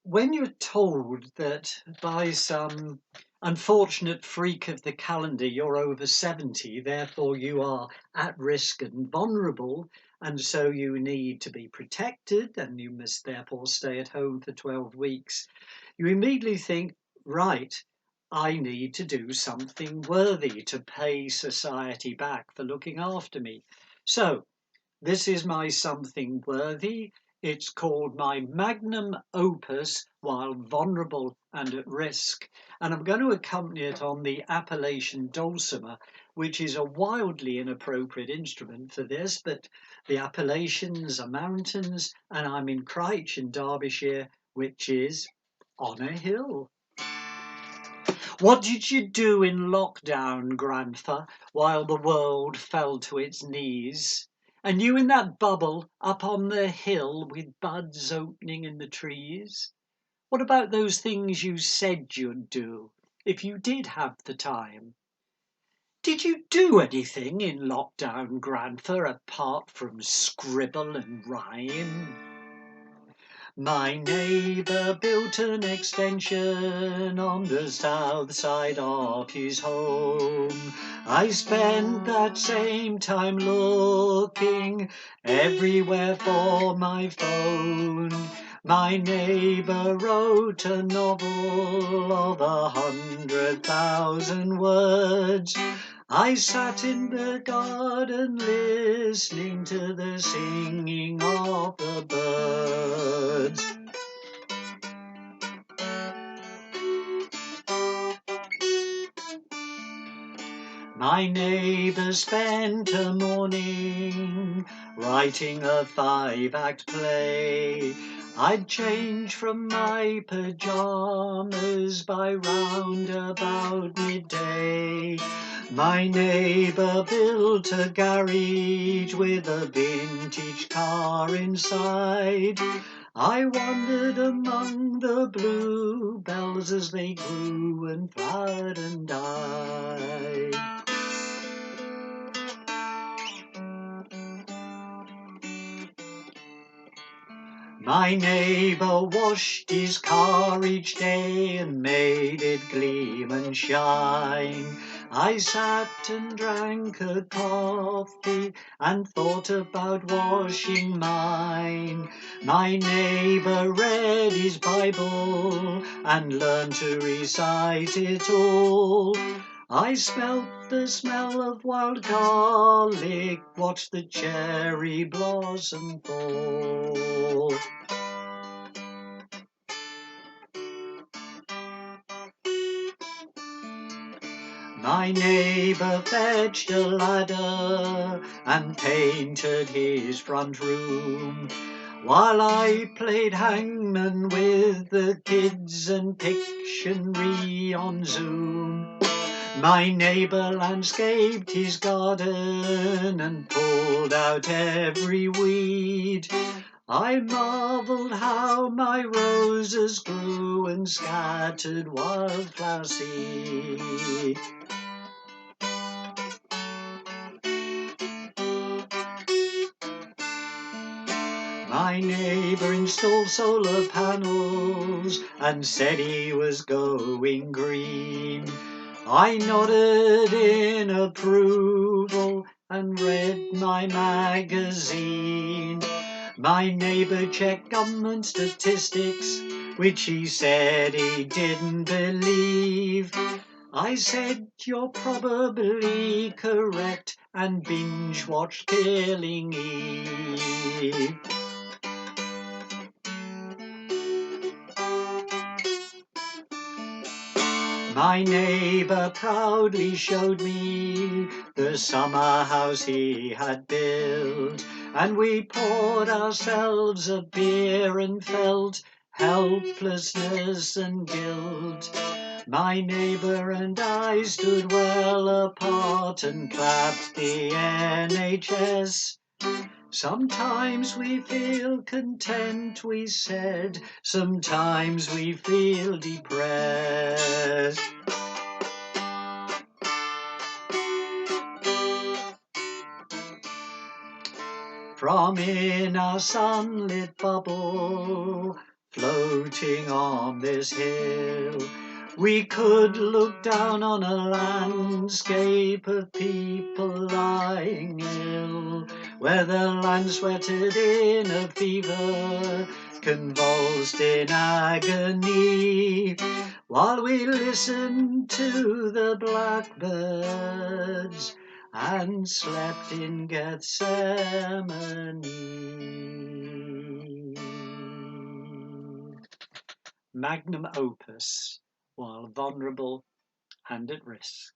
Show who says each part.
Speaker 1: When you're told that by some unfortunate freak of the calendar you're over 70, therefore you are at risk and vulnerable, and so you need to be protected, and you must therefore stay at home for 12 weeks, you immediately think, right, I need to do something worthy to pay society back for looking after me. So, this is my something worthy. It's called my magnum opus while vulnerable and at risk. And I'm going to accompany it on the Appalachian Dulcimer, which is a wildly inappropriate instrument for this, but the Appalachians are mountains, and I'm in Crouch in Derbyshire, which is on a hill. What did you do in lockdown, grandpa, while the world fell to its knees? And you in that bubble up on the hill with buds opening in the trees? What about those things you said you'd do if you did have the time? Did you do anything in lockdown, grandpa, apart from scribble and rhyme? My neighbour built an extension on the south side of his home. I spent that same time looking everywhere for my phone. My neighbour wrote a novel of 100,000 words. I sat in the garden listening to the singing of the birds. My neighbour spent a morning writing a 5-act play. I'd change from my pyjamas by round about midday. My neighbour built a garage with a vintage car inside. I wandered among the bluebells as they grew and flowered and died. My neighbour washed his car each day and made it gleam and shine. I sat and drank a coffee and thought about washing mine. My neighbour read his Bible and learned to recite it all. I smelt the smell of wild garlic, watched the cherry blossom fall. My neighbour fetched a ladder and painted his front room, while I played hangman with the kids and Pictionary on Zoom. My neighbour landscaped his garden and pulled out every weed. I marvelled how my roses grew and scattered wildflower seed. My neighbour installed solar panels and said he was going green. I nodded in approval and read my magazine. My neighbour checked government statistics, which he said he didn't believe. I said, you're probably correct, and binge-watched Killing Eve. My neighbour proudly showed me the summer house he had built, and we poured ourselves a beer and felt helplessness and guilt. My neighbour and I stood well apart and clapped the NHS. Sometimes we feel content, we said, sometimes we feel depressed. From in our sunlit bubble floating on this hill. We could look down on a landscape of people lying ill, where the land sweated in a fever, convulsed in agony, while we listened to the blackbirds and slept in Gethsemane. Magnum opus, while vulnerable and at risk.